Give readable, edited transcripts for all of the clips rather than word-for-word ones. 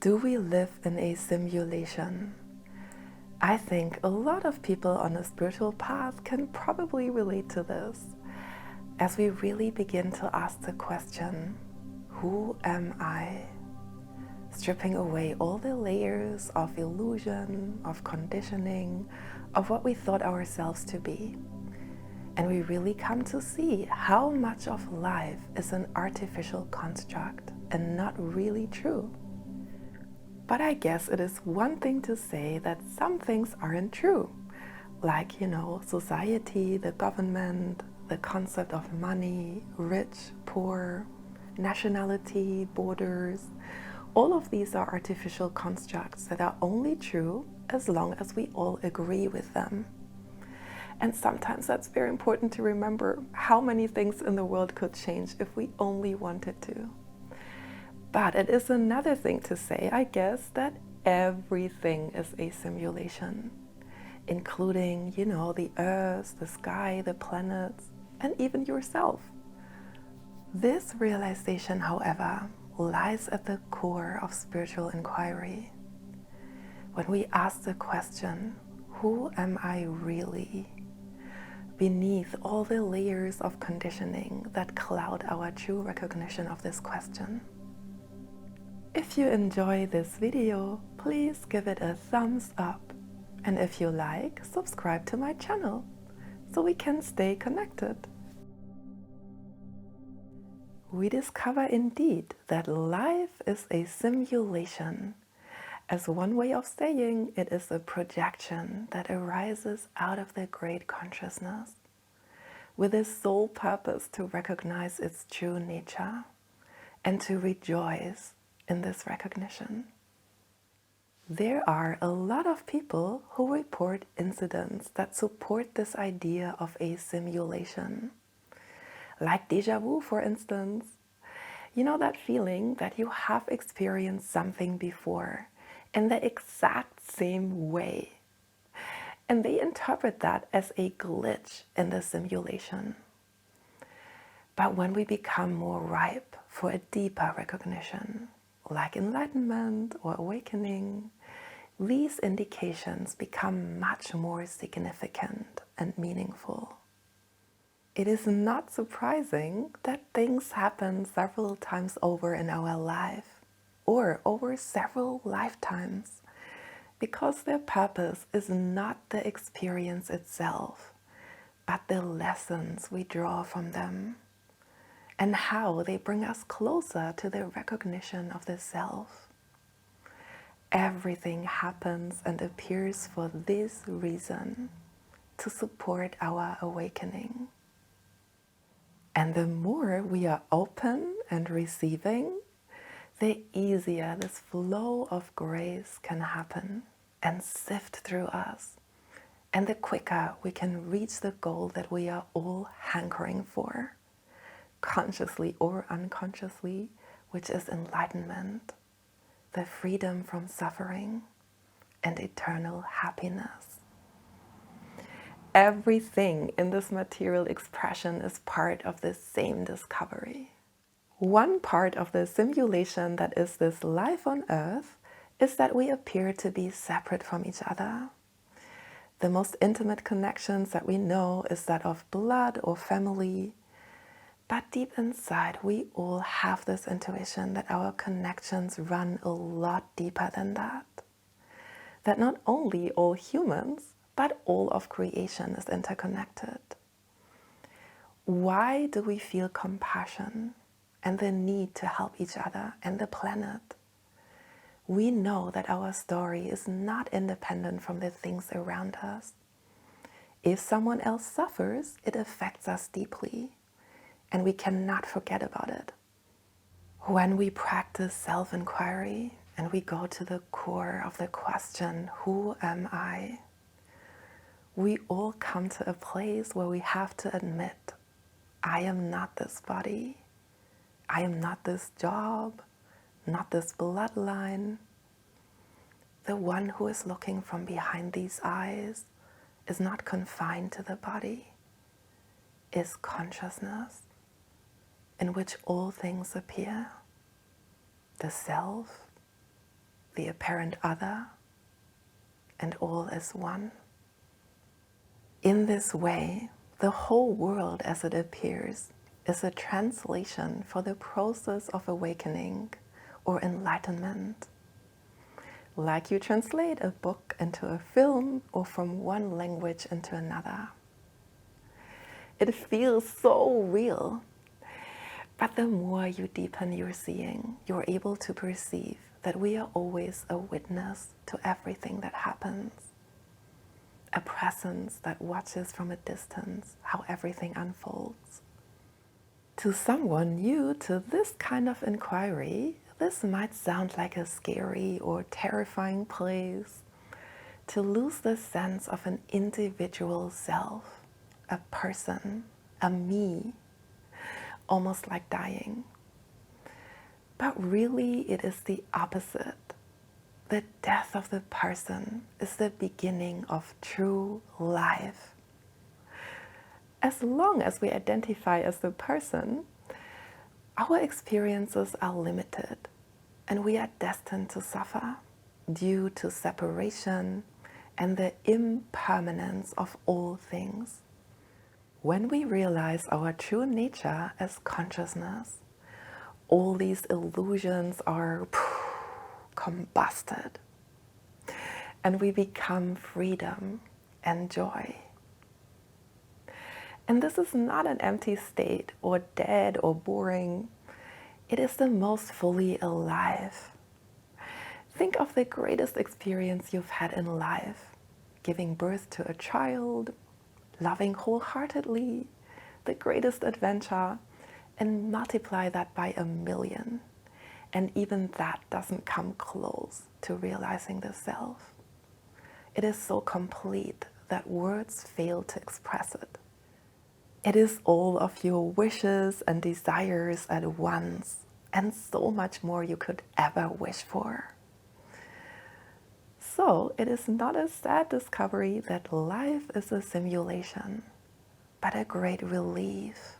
Do we live in a simulation? I think a lot of people on a spiritual path can probably relate to this, as we really begin to ask the question, who am I? Stripping away all the layers of illusion, of conditioning, of what we thought ourselves to be. And we really come to see how much of life is an artificial construct and not really true. But I guess it is one thing to say that some things aren't true. Like, society, the government, the concept of money, rich, poor, nationality, borders. All of these are artificial constructs that are only true as long as we all agree with them. And sometimes that's very important to remember how many things in the world could change if we only wanted to. But it is another thing to say, I guess, that everything is a simulation, including, the earth, the sky, the planets, and even yourself. This realization, however, lies at the core of spiritual inquiry. When we ask the question, who am I really? Beneath all the layers of conditioning that cloud our true recognition of this question. If you enjoy this video, please give it a thumbs up. And if you like, subscribe to my channel so we can stay connected. We discover indeed that life is a simulation. As one way of saying, it is a projection that arises out of the great consciousness, with its sole purpose to recognize its true nature and to rejoice in this recognition. There are a lot of people who report incidents that support this idea of a simulation. Like déjà vu, for instance. You know that feeling that you have experienced something before in the exact same way. And they interpret that as a glitch in the simulation. But when we become more ripe for a deeper recognition, like enlightenment or awakening, these indications become much more significant and meaningful. It is not surprising that things happen several times over in our life, or over several lifetimes, because their purpose is not the experience itself, but the lessons we draw from them, and how they bring us closer to the recognition of the self. Everything happens and appears for this reason, to support our awakening. And the more we are open and receiving, the easier this flow of grace can happen and sift through us, and the quicker we can reach the goal that we are all hankering for, consciously or unconsciously, which is enlightenment, the freedom from suffering, and eternal happiness. Everything in this material expression is part of the same discovery. One part of the simulation that is this life on earth is that we appear to be separate from each other. The most intimate connections that we know is that of blood or family. But deep inside, we all have this intuition that our connections run a lot deeper than that. That not only all humans, but all of creation is interconnected. Why do we feel compassion and the need to help each other and the planet? We know that our story is not independent from the things around us. If someone else suffers, it affects us deeply, and we cannot forget about it. When we practice self-inquiry and we go to the core of the question, who am I? We all come to a place where we have to admit, I am not this body. I am not this job, not this bloodline. The one who is looking from behind these eyes is not confined to the body, is consciousness, in which all things appear, the self, the apparent other, and all is one. In this way, the whole world as it appears is a translation for the process of awakening or enlightenment. Like you translate a book into a film or from one language into another. It feels so real, but the more you deepen your seeing, you're able to perceive that we are always a witness to everything that happens. A presence that watches from a distance how everything unfolds. To someone new to this kind of inquiry, this might sound like a scary or terrifying place. To lose the sense of an individual self, a person, a me, almost like dying. But really it is the opposite. The death of the person is the beginning of true life. As long as we identify as the person, our experiences are limited and we are destined to suffer due to separation and the impermanence of all things. When we realize our true nature as consciousness, all these illusions are combusted and we become freedom and joy. And this is not an empty state or dead or boring. It is the most fully alive. Think of the greatest experience you've had in life. Giving birth to a child, loving wholeheartedly, the greatest adventure, and multiply that by 1,000,000. And even that doesn't come close to realizing the self. It is so complete that words fail to express it. It is all of your wishes and desires at once, and so much more you could ever wish for. So it is not a sad discovery that life is a simulation, but a great relief.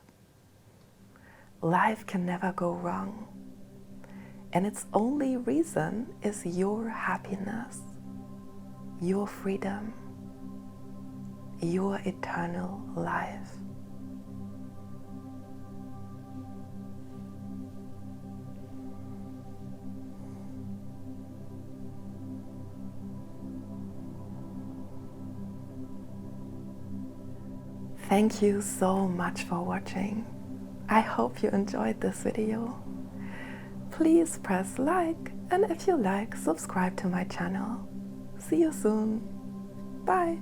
Life can never go wrong, and its only reason is your happiness, your freedom, your eternal life. Thank you so much for watching. I hope you enjoyed this video. Please press like, and if you like, subscribe to my channel. See you soon. Bye.